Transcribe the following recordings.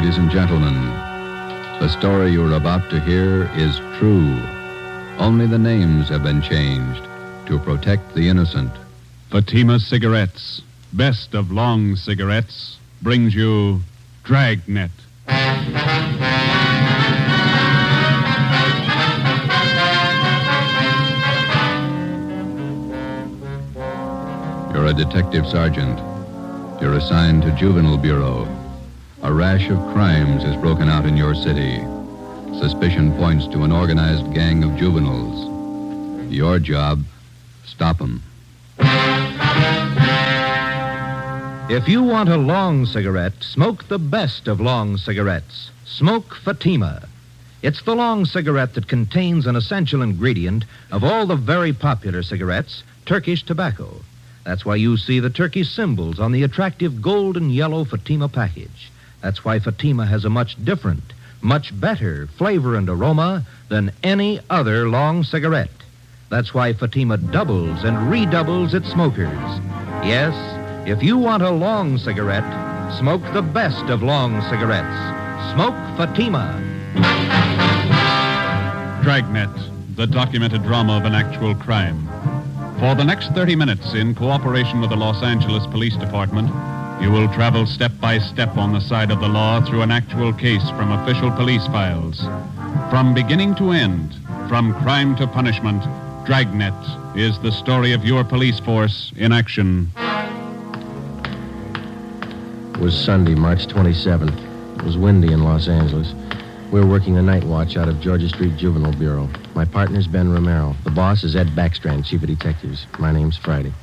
Ladies and gentlemen, the story you're about to hear is true. Only the names have been changed to protect the innocent. Fatima Cigarettes, best of long cigarettes, brings you Dragnet. You're a detective sergeant. You're assigned to Juvenile Bureau. A rash of crimes has broken out in your city. Suspicion points to an organized gang of juveniles. Your job, stop them. If you want a long cigarette, smoke the best of long cigarettes. Smoke Fatima. It's the long cigarette that contains an essential ingredient of all the very popular cigarettes, Turkish tobacco. That's why you see the Turkish symbols on the attractive gold and yellow Fatima package. That's why Fatima has a much different, much better flavor and aroma than any other long cigarette. That's why Fatima doubles and redoubles its smokers. Yes, if you want a long cigarette, smoke the best of long cigarettes. Smoke Fatima. Dragnet, the documented drama of an actual crime. For the next 30 minutes, in cooperation with the Los Angeles Police Department, you will travel step by step on the side of the law through an actual case from official police files. From beginning to end, from crime to punishment, Dragnet is the story of your police force in action. It was Sunday, March 27th. It was windy in Los Angeles. We were working the night watch out of Georgia Street Juvenile Bureau. My partner's Ben Romero. The boss is Ed Backstrand, chief of detectives. My name's Friday.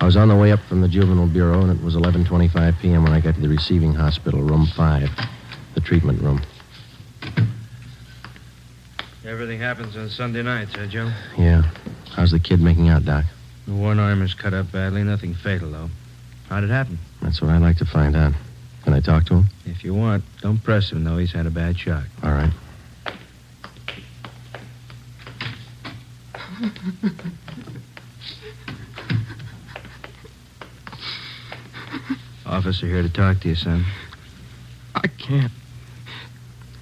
I was on the way up from the Juvenile Bureau, and it was 11:25 p.m. when I got to the receiving hospital, room 5, the treatment room. Everything happens on Sunday nights, huh, Joe? Yeah. How's the kid making out, Doc? The one arm is cut up badly. Nothing fatal, though. How'd it happen? That's what I'd like to find out. Can I talk to him? If you want, don't press him, though. He's had a bad shock. All right. Officer here to talk to you, son. I can't.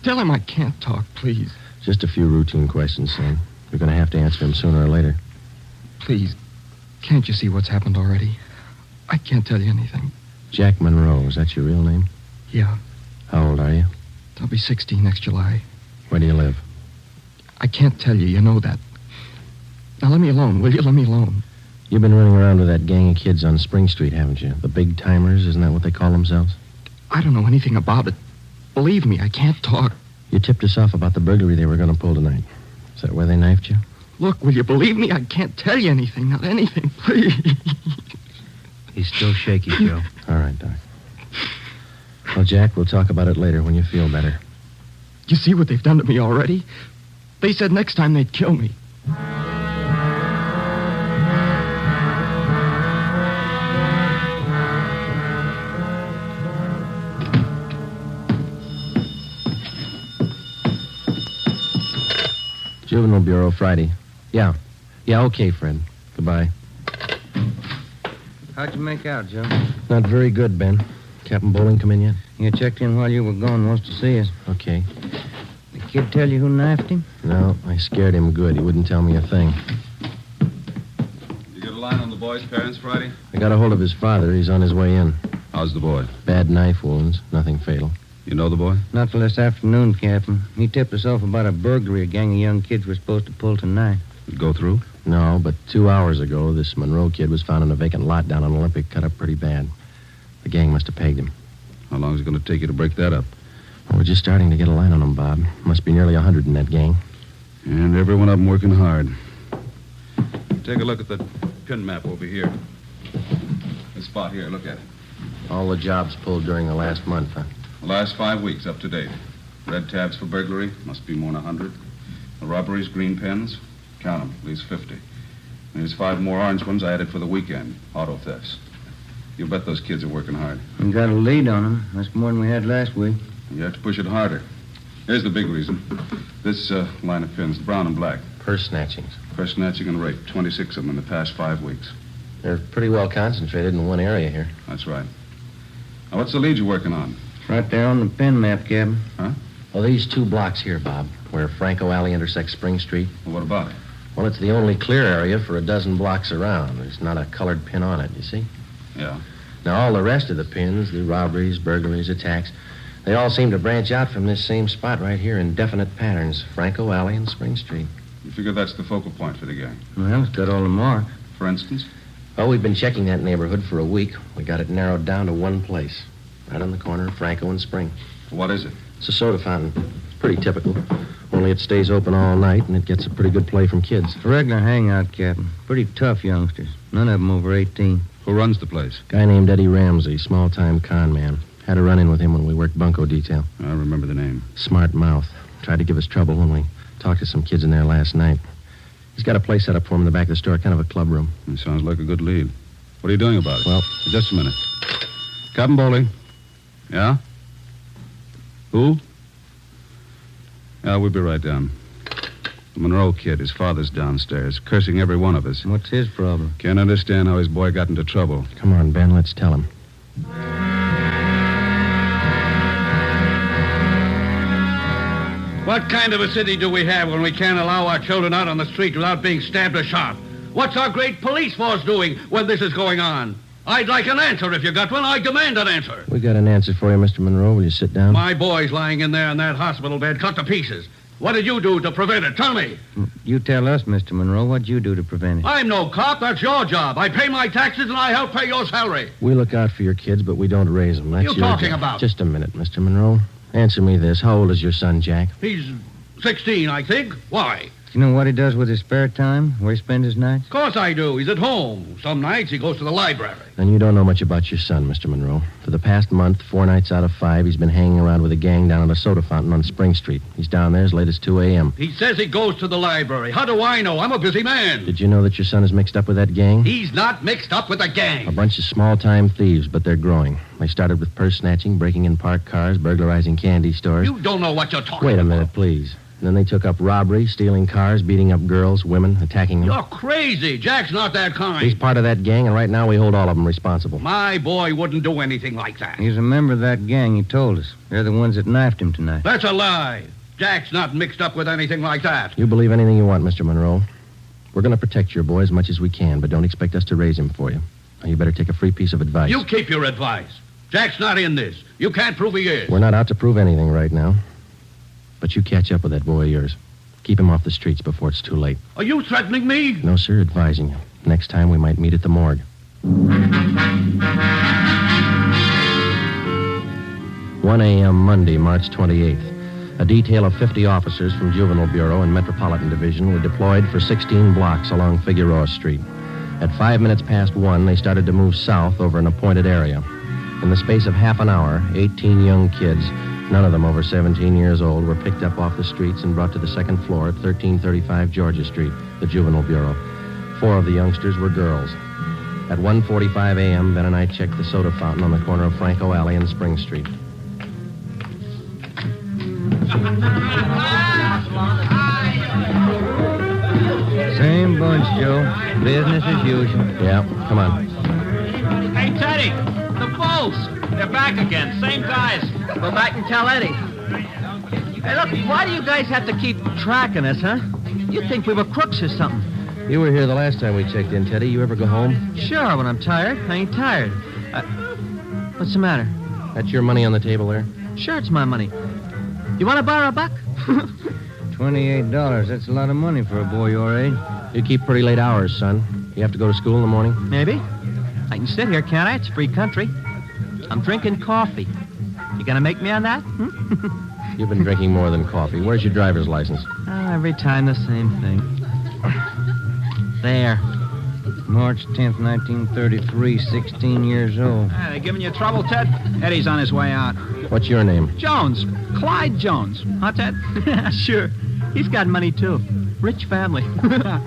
Tell him I can't talk, please. Just a few routine questions, son. You're going to have to answer them sooner or later. Please. Can't you see what's happened already? I can't tell you anything. Jack Monroe, is that your real name? Yeah. How old are you? I'll be 60 next July. Where do you live? I can't tell you. You know that. Now, let me alone, will you? Let me alone. You've been running around with that gang of kids on Spring Street, haven't you? The big timers, isn't that what they call themselves? I don't know anything about it. Believe me, I can't talk. You tipped us off about the burglary they were going to pull tonight. Is that where they knifed you? Look, will you believe me? I can't tell you anything. Not anything, please. He's still shaky, Joe. All right, Doc. Well, Jack, we'll talk about it later when you feel better. You see what they've done to me already? They said next time they'd kill me. Juvenile Bureau, Friday. Yeah, okay, Fred. Goodbye. How'd you make out, Joe? Not very good, Ben. Captain Bowling come in yet? You checked in while you were gone. Wants to see us. Okay. The kid tell you who knifed him? No, I scared him good. He wouldn't tell me a thing. You get a line on the boy's parents, Friday? I got a hold of his father. He's on his way in. How's the boy? Bad knife wounds. Nothing fatal. You know the boy? Not till this afternoon, Captain. He tipped us off about a burglary a gang of young kids were supposed to pull tonight. Did it go through? No, but 2 hours ago, this Monroe kid was found in a vacant lot down on Olympic, cut up pretty bad. The gang must have pegged him. How long is it going to take you to break that up? Well, we're just starting to get a line on him, Bob. Must be nearly 100 in that gang. And every one of them working hard. Take a look at the pin map over here. This spot here, look at it. All the jobs pulled during the last month, huh? The last 5 weeks, up to date. Red tabs for burglary, must be more than 100. The robberies, green pens, count them, at least 50. And there's 5 more orange ones I added for the weekend, auto thefts. You bet those kids are working hard. We got a lead on them. That's more than we had last week. You have to push it harder. Here's the big reason. This line of pins, brown and black. Purse snatchings. Purse snatching and rape, 26 of them in the past 5 weeks. They're pretty well concentrated in one area here. That's right. Now, what's the lead you're working on? Right there on the pen map, Captain. Well, these 2 blocks here, Bob, where Franco Alley intersects Spring Street. Well, what about it? Well, it's the only clear area for a dozen blocks around. There's not a colored pin on it, you see? Yeah. Now, all the rest of the pins, the robberies, burglaries, attacks, they all seem to branch out from this same spot right here in definite patterns. Franco Alley and Spring Street. You figure that's the focal point for the gang? Well, it's got all the marks. For instance? Well, we've been checking that neighborhood for a week. We got it narrowed down to one place. Right on the corner of Franco and Spring. What is it? It's a soda fountain. It's pretty typical. Only it stays open all night, and it gets a pretty good play from kids. It's a regular hangout, Captain. Pretty tough youngsters. None of them over 18. Who runs the place? Guy named Eddie Ramsey, small-time con man. Had a run-in with him when we worked bunco detail. I remember the name. Smart mouth. Tried to give us trouble when we talked to some kids in there last night. He's got a place set up for him in the back of the store, kind of a club room. It sounds like a good lead. What are you doing about it? Well, just a minute. Captain Bowling. Yeah? Who? Yeah, we'll be right down. The Monroe kid, his father's downstairs, cursing every one of us. What's his problem? Can't understand how his boy got into trouble. come on, Ben, let's tell him. What kind of a city do we have when we can't allow our children out on the street without being stabbed or shot? What's our great police force doing when this is going on? I'd like an answer if you got one. I demand an answer. We got an answer for you, Mr. Monroe. Will you sit down? My boy's lying in there in that hospital bed, cut to pieces. What did you do to prevent it? Tell me. You tell us, Mr. Monroe, what'd you do to prevent it? I'm no cop. That's your job. I pay my taxes and I help pay your salary. We look out for your kids, but we don't raise them. That's You your talking job. about? Just a minute, Mr. Monroe. Answer me this. How old is your son, Jack? He's 16, I think. Why? You know what he does with his spare time? Where he spends his nights? Of course I do. He's at home. Some nights he goes to the library. Then you don't know much about your son, Mr. Monroe. For the past month, 4 nights out of 5, he's been hanging around with a gang down at a soda fountain on Spring Street. He's down there as late as 2 a.m. He says he goes to the library. How do I know? I'm a busy man. Did you know that your son is mixed up with that gang? He's not mixed up with a gang. A bunch of small-time thieves, but they're growing. They started with purse snatching, breaking in parked cars, burglarizing candy stores. You don't know what you're talking Wait a about. minute, please. And then they took up robbery, stealing cars, beating up girls, women, attacking them. You're crazy. Jack's not that kind. He's part of that gang, and right now we hold all of them responsible. My boy wouldn't do anything like that. He's a member of that gang, he told us. They're the ones that knifed him tonight. That's a lie. Jack's not mixed up with anything like that. You believe anything you want, Mr. Monroe. We're going to protect your boy as much as we can, but don't expect us to raise him for you. Now, you better take a free piece of advice. You keep your advice. Jack's not in this. You can't prove he is. We're not out to prove anything right now. But you catch up with that boy of yours. Keep him off the streets before it's too late. Are you threatening me? No, sir, advising you. Next time we might meet at the morgue. 1 a.m. Monday, March 28th. A detail of 50 officers from Juvenile Bureau and Metropolitan Division were deployed for 16 blocks along Figueroa Street. At 5 minutes past 1, they started to move south over an appointed area. In the space of half an hour, 18 young kids, none of them over 17 years old, were picked up off the streets and brought to the second floor at 1335 Georgia Street, the Juvenile Bureau. 4 of the youngsters were girls. At 1:45 a.m., Ben and I checked the soda fountain on the corner of Franco Alley and Spring Street. Same bunch, Joe. Business as usual. Yeah, come on. Hey, Teddy, the Bulls. They're back again. Same guys. Go back and tell Eddie. Hey, look, why do you guys have to keep tracking us, huh? You'd think we were crooks or something. You were here the last time we checked in, Teddy. You ever go home? Sure, when I'm tired. I ain't tired. What's the matter? That's your money on the table there? Sure, it's my money. You want to borrow a buck? $28. That's a lot of money for a boy your age. You keep pretty late hours, son. You have to go to school in the morning? Maybe. I can sit here, can't I? It's free country. I'm drinking coffee. You gonna make me on that? You've been drinking more than coffee. Where's your driver's license? Every time the same thing. There. March 10th, 1933, 16 years old. They giving you trouble, Ted? Eddie's on his way out. What's your name? Jones. Clyde Jones. Huh, Ted? Sure. He's got money, too. Rich family.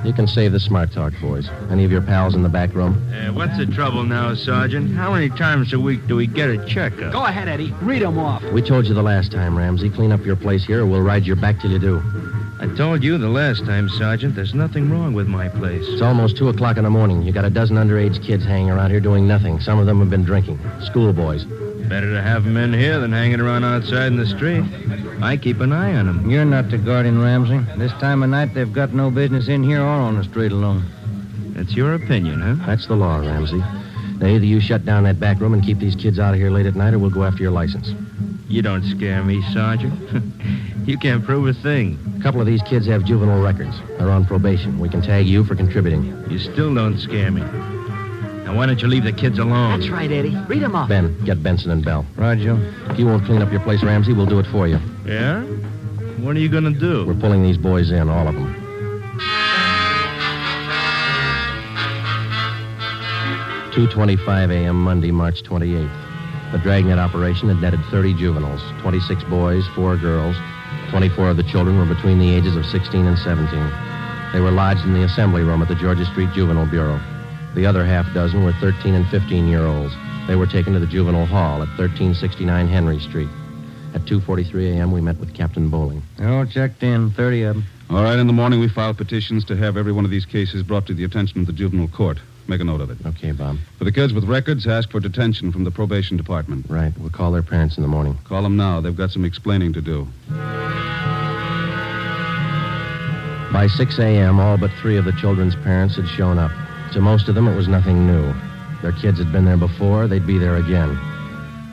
You can save the smart talk, boys. Any of your pals in the back room? What's the trouble now, Sergeant? How many times a week do we get a checkup? Go ahead, Eddie. Read them off. We told you the last time, Ramsey. Clean up your place here or we'll ride your back till you do. I told you the last time, Sergeant, there's nothing wrong with my place. It's almost 2 o'clock in the morning. You got a dozen underage kids hanging around here doing nothing. Some of them have been drinking. Schoolboys. Better to have 'em in here than hanging around outside in the street. I keep an eye on 'em. You're not the guardian, Ramsey. This time of night, they've got no business in here or on the street alone. That's your opinion, huh? That's the law, Ramsey. Now, either you shut down that back room and keep these kids out of here late at night, or we'll go after your license. You don't scare me, Sergeant. You can't prove a thing. A couple of these kids have juvenile records. They're on probation. We can tag you for contributing. You still don't scare me. Now, why don't you leave the kids alone? That's right, Eddie. Read them off. Ben, get Benson and Bell. Roger. If you won't clean up your place, Ramsey, we'll do it for you. Yeah? What are you going to do? We're pulling these boys in, all of them. 2:25 a.m. Monday, March 28th. The Dragnet operation had netted 30 juveniles, 26 boys, 4 girls. 24 of the children were between the ages of 16 and 17. They were lodged in the assembly room at the Georgia Street Juvenile Bureau. The other half dozen were 13 and 15-year-olds. They were taken to the juvenile hall at 1369 Henry Street. At 2:43 a.m., we met with Captain Bowling. All checked in, 30 of them. All right, in the morning we file petitions to have every one of these cases brought to the attention of the juvenile court. Make a note of it. Okay, Bob. For the kids with records, ask for detention from the probation department. Right. We'll call their parents in the morning. Call them now. They've got some explaining to do. By 6 a.m., all but 3 of the children's parents had shown up. To most of them, it was nothing new. Their kids had been there before. They'd be there again.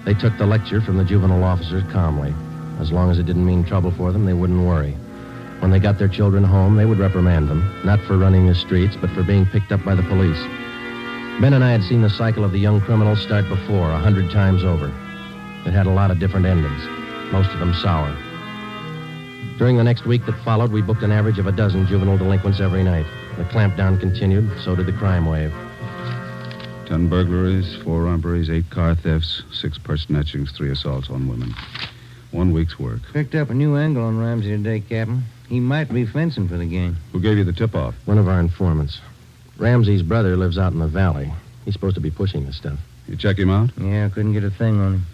They took the lecture from the juvenile officers calmly. As long as it didn't mean trouble for them, they wouldn't worry. When they got their children home, they would reprimand them, not for running the streets, but for being picked up by the police. Ben and I had seen the cycle of the young criminals start before, 100 times over. It had a lot of different endings, most of them sour. During the next week that followed, we booked an average of a dozen juvenile delinquents every night. The clampdown continued, so did the crime wave. 10 burglaries, 4 robberies, 8 car thefts, 6 purse snatchings, 3 assaults on women. 1 week's work. Picked up a new angle on Ramsey today, Captain. He might be fencing for the gang. Who gave you the tip-off? One of our informants. Ramsey's brother lives out in the valley. He's supposed to be pushing this stuff. You check him out? Yeah, couldn't get a thing on him.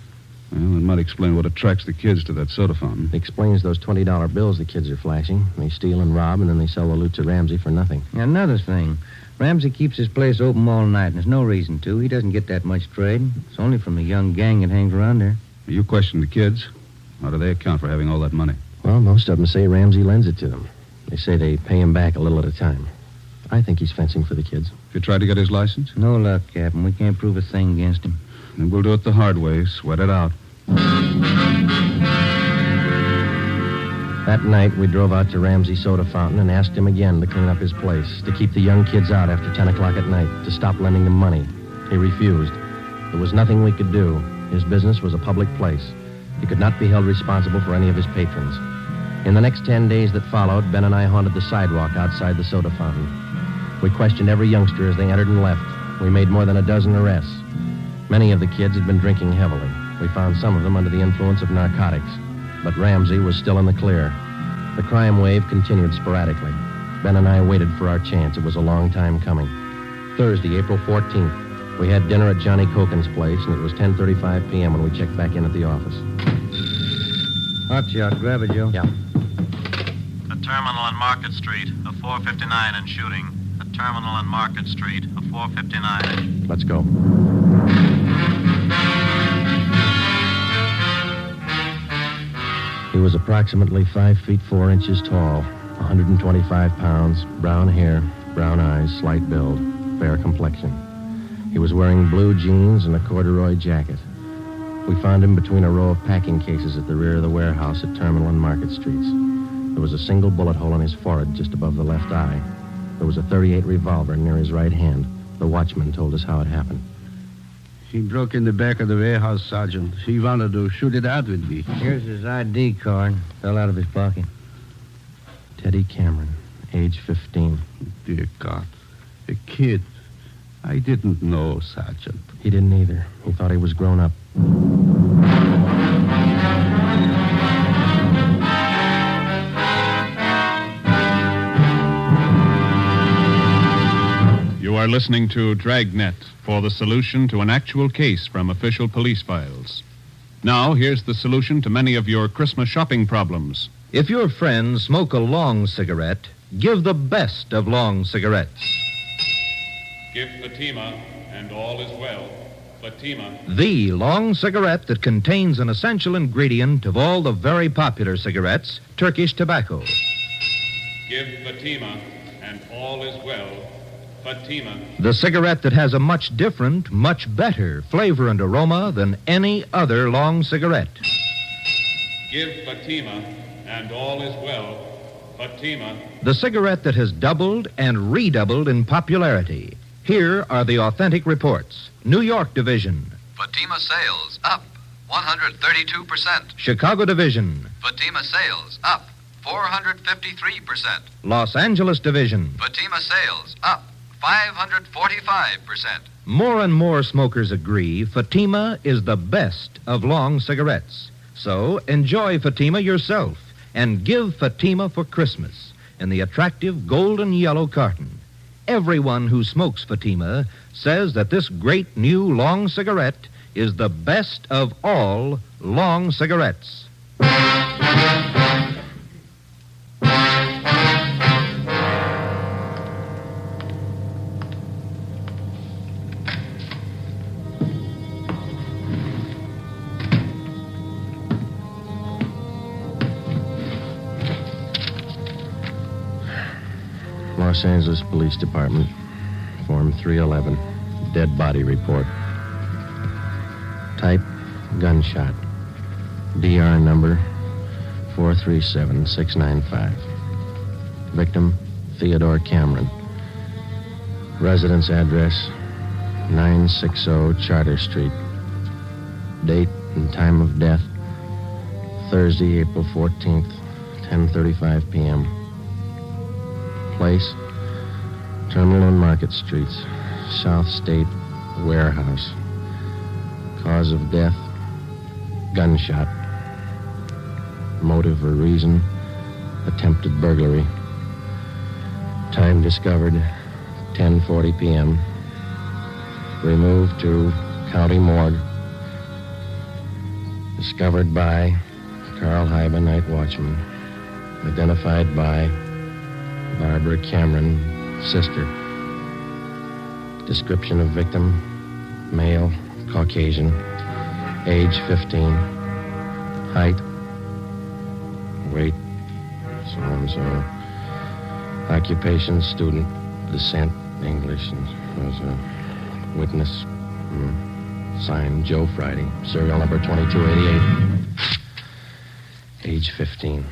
Well, that might explain what attracts the kids to that soda fountain. It explains those $20 bills the kids are flashing. They steal and rob, and then they sell the loot to Ramsey for nothing. Another thing. Ramsey keeps his place open all night, and there's no reason to. He doesn't get that much trade. It's only from the young gang that hangs around there. You questioned the kids. How do they account for having all that money? Well, most of them say Ramsey lends it to them. They say they pay him back a little at a time. I think he's fencing for the kids. If you tried to get his license? No luck, Captain. We can't prove a thing against him. Then we'll do it the hard way. Sweat it out. That night, we drove out to Ramsey's soda fountain and asked him again to clean up his place, to keep the young kids out after 10 o'clock at night, to stop lending them money. He refused. There was nothing we could do. His business was a public place. He could not be held responsible for any of his patrons. In the next 10 days that followed, Ben and I haunted the sidewalk outside the soda fountain. We questioned every youngster as they entered and left. We made more than a dozen arrests. Many of the kids had been drinking heavily. We found some of them under the influence of narcotics. But Ramsey was still in the clear. The crime wave continued sporadically. Ben and I waited for our chance. It was a long time coming. Thursday, April 14th, we had dinner at Johnny Cokin's place, and it was 10:35 p.m. when we checked back in at the office. Hot shot. Grab it, Joe. Yeah. A terminal on Market Street, a 459 and shooting. A terminal on Market Street, a 459. Let's go. He was approximately 5 feet 4 inches tall, 125 pounds, brown hair, brown eyes, slight build, fair complexion. He was wearing blue jeans and a corduroy jacket. We found him between a row of packing cases at the rear of the warehouse at Terminal and Market Streets. There was a single bullet hole in his forehead just above the left eye. There was a .38 revolver near his right hand. The watchman told us how it happened. He broke in the back of the warehouse, Sergeant. He wanted to shoot it out with me. Here's his ID card. Fell out of his pocket. Teddy Cameron, age 15. Dear God. A kid. I didn't know, Sergeant. He didn't either. He thought he was grown up. You are listening to Dragnet for the solution to an actual case from official police files. Now, here's the solution to many of your Christmas shopping problems. If your friends smoke a long cigarette, give the best of long cigarettes. Give Fatima, and all is well. Fatima. The long cigarette that contains an essential ingredient of all the very popular cigarettes, Turkish tobacco. Give Fatima, and all is well. Fatima. The cigarette that has a much different, much better flavor and aroma than any other long cigarette. Give Fatima, and all is well. Fatima. The cigarette that has doubled and redoubled in popularity. Here are the authentic reports. New York Division. Fatima sales up 132%. Chicago Division. Fatima sales up 453%. Los Angeles Division. Fatima sales up 545%. More and more smokers agree Fatima is the best of long cigarettes. So enjoy Fatima yourself and give Fatima for Christmas in the attractive golden yellow carton. Everyone who smokes Fatima says that this great new long cigarette is the best of all long cigarettes. Los Angeles Police Department, Form 311, dead body report. Type, gunshot. DR number 437695. Victim, Theodore Cameron. Residence address, 960 Charter Street. Date and time of death, Thursday, April 14th, 10:35 p.m. Place, Terminal and Market Streets, South State Warehouse. Cause of death, gunshot. Motive or reason, attempted burglary. Time discovered, 10:40 p.m. Removed to County Morgue. Discovered by Carl Hyba, night watchman. Identified by Barbara Cameron, sister. Description of victim, male, Caucasian, age 15, height, weight, so-and-so, occupation, student, descent, English, and was a witness, signed Joe Friday, serial number 2288, age 15.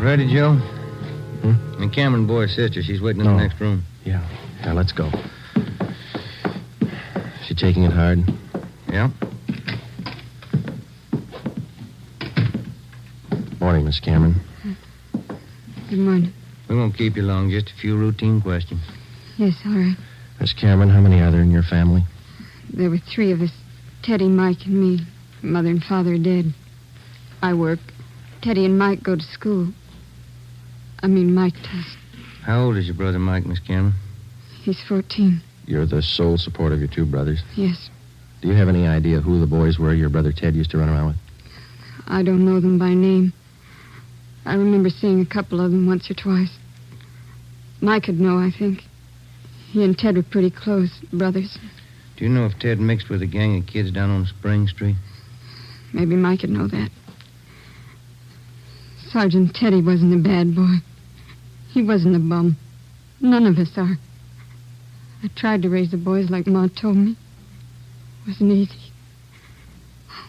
Ready, Joe? The Cameron boy's sister. She's waiting in the next room. Yeah, let's go. She taking it hard? Yeah. Morning, Miss Cameron. Good morning. We won't keep you long. Just a few routine questions. Yes, all right. Miss Cameron, how many are there in your family? There were three of us. Teddy, Mike, and me. Mother and father are dead. I work. Teddy and Mike go to school. Mike does. How old is your brother Mike, Miss Cameron? He's 14. You're the sole support of your two brothers? Yes. Do you have any idea who the boys were your brother Ted used to run around with? I don't know them by name. I remember seeing a couple of them once or twice. Mike would know, I think. He and Ted were pretty close, brothers. Do you know if Ted mixed with a gang of kids down on Spring Street? Maybe Mike would know that. Sergeant Teddy wasn't a bad boy. He wasn't a bum. None of us are. I tried to raise the boys like Ma told me. It wasn't easy.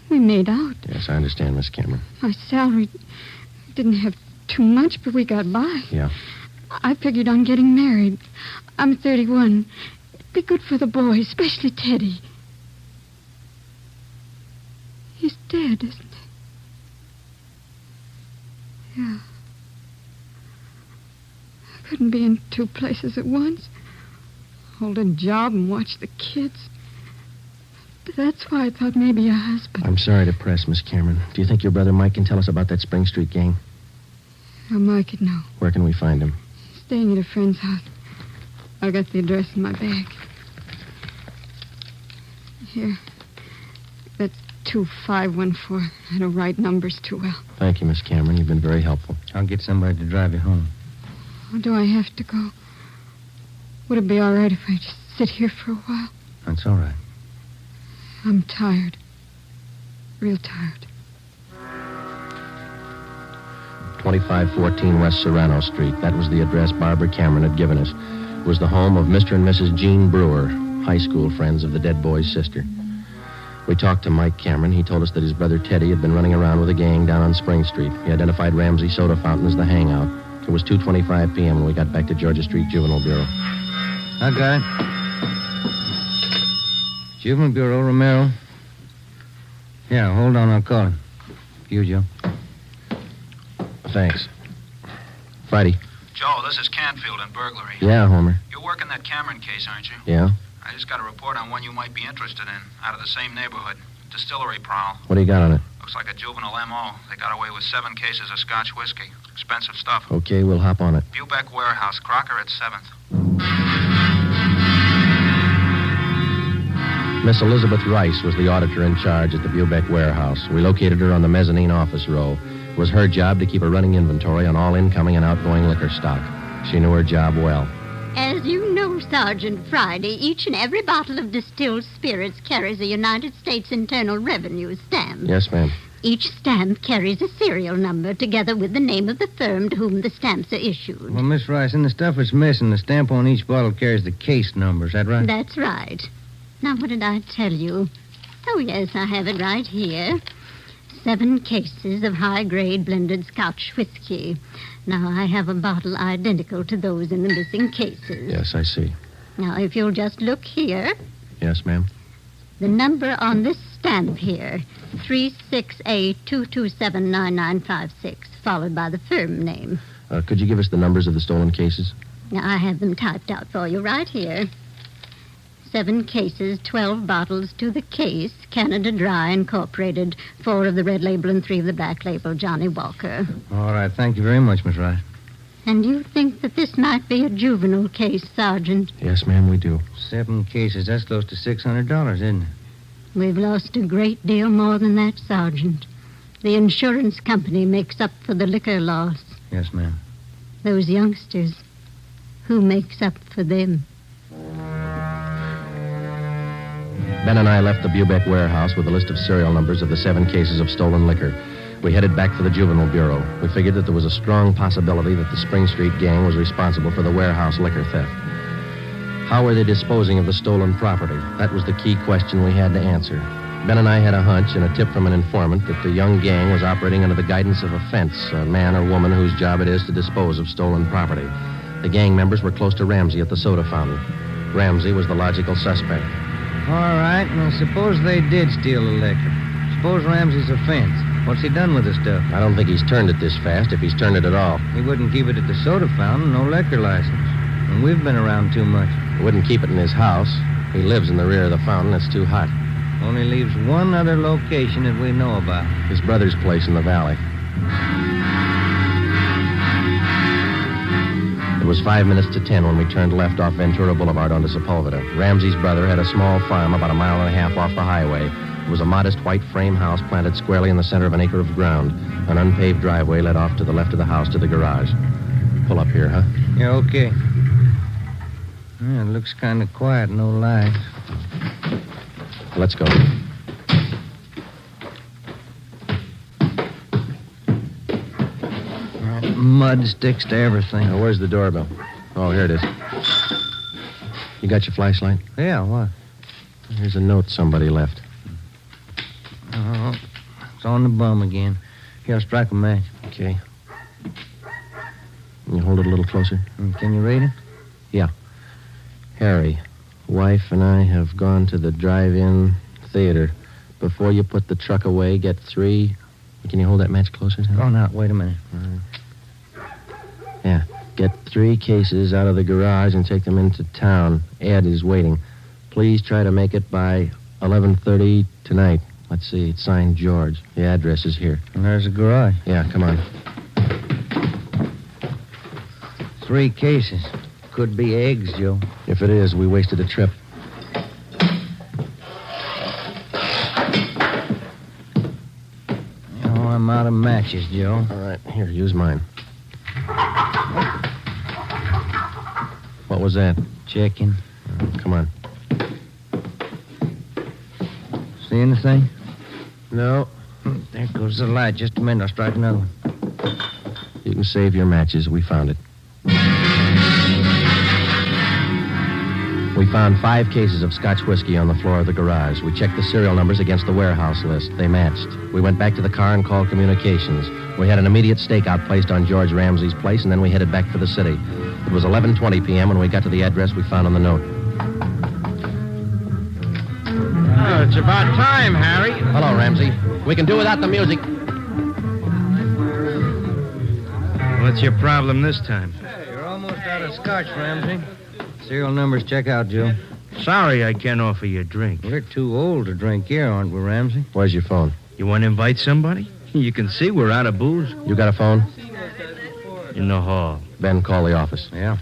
We made out. Yes, I understand, Miss Cameron. My salary didn't have too much, but we got by. Yeah. I figured on getting married. I'm 31. It'd be good for the boys, especially Teddy. He's dead, isn't he? Yeah. I couldn't be in two places at once. Hold a job and watch the kids. But that's why I thought maybe a husband. I'm sorry to press, Miss Cameron. Do you think your brother Mike can tell us about that Spring Street gang? Oh, Mike could know. Where can we find him? Staying at a friend's house. I got the address in my bag. Here. That's 2514. I don't write numbers too well. Thank you, Miss Cameron. You've been very helpful. I'll get somebody to drive you home. Oh, do I have to go? Would it be all right if I just sit here for a while? That's all right. I'm tired. Real tired. 2514 West Serrano Street. That was the address Barbara Cameron had given us. It was the home of Mr. and Mrs. Jean Brewer, high school friends of the dead boy's sister. We talked to Mike Cameron. He told us that his brother Teddy had been running around with a gang down on Spring Street. He identified Ramsey Soda Fountain as the hangout. It was 2:25 p.m. when we got back to Georgia Street Juvenile Bureau. I got it. Juvenile Bureau, Romero. Yeah, hold on, I'll call him. You, Joe. Thanks. Friday. Joe, this is Canfield in burglary. Yeah, Homer. You're working that Cameron case, aren't you? Yeah? I just got a report on one you might be interested in, out of the same neighborhood. Distillery prowl. What do you got on it? Looks like a juvenile M.O. They got away with 7 cases of Scotch whiskey. Expensive stuff. Okay, we'll hop on it. Bubeck Warehouse, Crocker at 7th. Miss Elizabeth Rice was the auditor in charge at the Bubeck Warehouse. We located her on the mezzanine office row. It was her job to keep a running inventory on all incoming and outgoing liquor stock. She knew her job well. As you know, Sergeant Friday, each and every bottle of distilled spirits carries a United States Internal Revenue stamp. Yes, ma'am. Each stamp carries a serial number together with the name of the firm to whom the stamps are issued. Well, Miss Rice, in the stuff that's missing, the stamp on each bottle carries the case number. Is that right? That's right. Now, what did I tell you? Oh, yes, I have it right here. 7 cases of high-grade blended Scotch whiskey. Now, I have a bottle identical to those in the missing cases. Yes, I see. Now, if you'll just look here, Yes, ma'am. the number on this stamp here, 368-227-9956, followed by the firm name. Could you give us the numbers of the stolen cases? Now, I have them typed out for you right here. 7 cases, 12 bottles to the case, Canada Dry Incorporated, 4 of the red label and 3 of the black label, Johnny Walker. All right, thank you very much, Miss Rice. And you think that this might be a juvenile case, Sergeant? Yes, ma'am, we do. 7 cases, that's close to $600, isn't it? We've lost a great deal more than that, Sergeant. The insurance company makes up for the liquor loss. Yes, ma'am. Those youngsters, who makes up for them? Ben and I left the Bubeck Warehouse with a list of serial numbers of the 7 cases of stolen liquor. We headed back for the Juvenile Bureau. We figured that there was a strong possibility that the Spring Street gang was responsible for the warehouse liquor theft. How were they disposing of the stolen property? That was the key question we had to answer. Ben and I had a hunch and a tip from an informant that the young gang was operating under the guidance of a fence, a man or woman whose job it is to dispose of stolen property. The gang members were close to Ramsey at the soda fountain. Ramsey was the logical suspect. All right, now suppose they did steal the liquor. Suppose Ramsey's a fence. What's he done with the stuff? I don't think he's turned it this fast, if he's turned it at all. He wouldn't keep it at the soda fountain, no liquor license. And we've been around too much. He wouldn't keep it in his house. He lives in the rear of the fountain. It's too hot. Only leaves one other location that we know about. His brother's place in the valley. It was 5 minutes to 10 when we turned left off Ventura Boulevard onto Sepulveda. Ramsey's brother had a small farm about a mile and a half off the highway. It was a modest white frame house planted squarely in the center of an acre of ground. An unpaved driveway led off to the left of the house to the garage. Pull up here, huh? Yeah, okay. Yeah, it looks kind of quiet, no lights. Let's go. Mud sticks to everything. Now, where's the doorbell? Oh, here it is. You got your flashlight? Yeah, what? Here's a note somebody left. Oh, it's on the bum again. Here, I'll strike a match. Okay. Can you hold it a little closer? Can you read it? Yeah. Harry, wife and I have gone to the drive-in theater. Before you put the truck away, get 3... Can you hold that match closer? Oh, now, wait a minute. Yeah. Get 3 cases out of the garage and take them into town. Ed is waiting. Please try to make it by 11:30 tonight. Let's see. It's signed George. The address is here. And there's the garage. Yeah, come on. 3 cases. Could be eggs, Joe. If it is, we wasted a trip. out of matches, Joe. All right, here, use mine. What was that? Checking. Come on. See anything? No. There goes the light. Just a minute. I'll strike another one. You can save your matches. We found it. We found 5 cases of Scotch whiskey on the floor of the garage. We checked the serial numbers against the warehouse list. They matched. We went back to the car and called communications. We had an immediate stakeout placed on George Ramsey's place, and then we headed back for the city. It was 11:20 p.m. when we got to the address we found on the note. Oh, it's about time, Harry. Hello, Ramsey. We can do without the music. What's your problem this time? Hey, you're almost out of scotch, Ramsey. Serial numbers check out, Joe. Sorry I can't offer you a drink. We're too old to drink here, aren't we, Ramsey? Where's your phone? You want to invite somebody? You can see we're out of booze. You got a phone? In the hall. Ben, call the office. Yeah.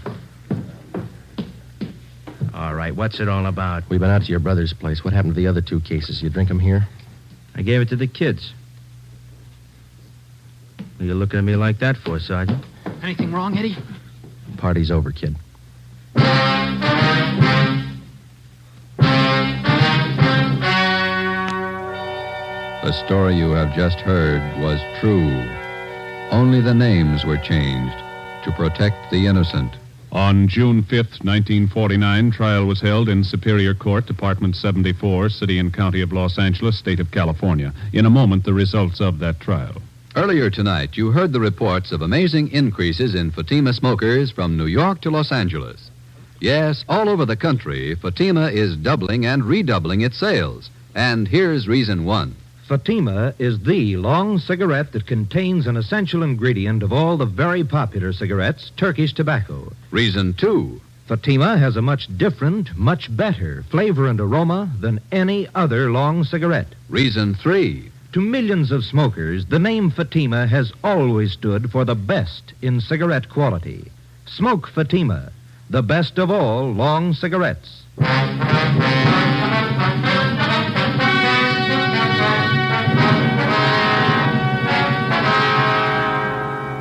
All right, what's it all about? We've been out to your brother's place. What happened to the other 2 cases? You drink them here? I gave it to the kids. What are you looking at me like that for, Sergeant? Anything wrong, Eddie? Party's over, kid. The story you have just heard was true. Only the names were changed to protect the innocent. On June 5th, 1949, trial was held in Superior Court, Department 74, City and County of Los Angeles, State of California. In a moment, the results of that trial. Earlier tonight, you heard the reports of amazing increases in Fatima smokers from New York to Los Angeles. Yes, all over the country, Fatima is doubling and redoubling its sales. And here's reason 1. Fatima is the long cigarette that contains an essential ingredient of all the very popular cigarettes, Turkish tobacco. Reason 2. Fatima has a much different, much better flavor and aroma than any other long cigarette. Reason 3. To millions of smokers, the name Fatima has always stood for the best in cigarette quality. Smoke Fatima, the best of all long cigarettes.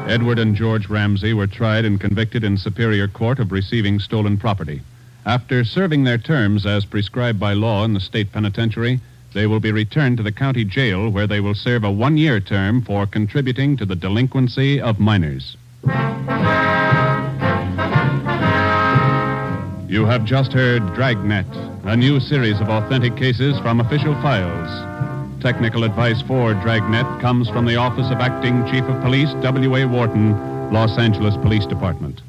Edward and George Ramsey were tried and convicted in Superior Court of receiving stolen property. After serving their terms as prescribed by law in the state penitentiary, they will be returned to the county jail where they will serve a 1-year term for contributing to the delinquency of minors. You have just heard Dragnet, a new series of authentic cases from official files. Technical advice for Dragnet comes from the Office of Acting Chief of Police, W.A. Wharton, Los Angeles Police Department.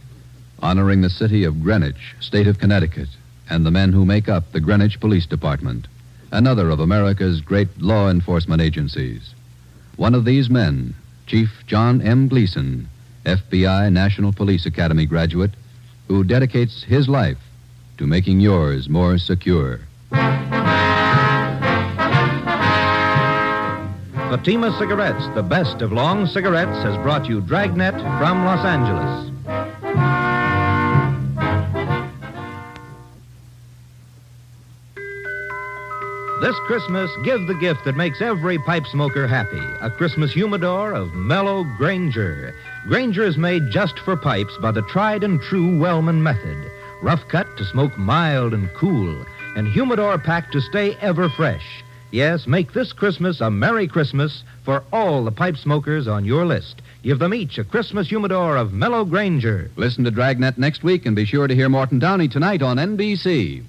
Honoring the city of Greenwich, state of Connecticut, and the men who make up the Greenwich Police Department, another of America's great law enforcement agencies. One of these men, Chief John M. Gleason, FBI National Police Academy graduate, who dedicates his life to making yours more secure. Fatima Cigarettes, the best of long cigarettes, has brought you Dragnet from Los Angeles. This Christmas, give the gift that makes every pipe smoker happy. A Christmas humidor of mellow Granger. Granger is made just for pipes by the tried and true Wellman method. Rough cut to smoke mild and cool, and humidor packed to stay ever fresh. Yes, make this Christmas a Merry Christmas for all the pipe smokers on your list. Give them each a Christmas humidor of mellow Granger. Listen to Dragnet next week and be sure to hear Morton Downey tonight on NBC.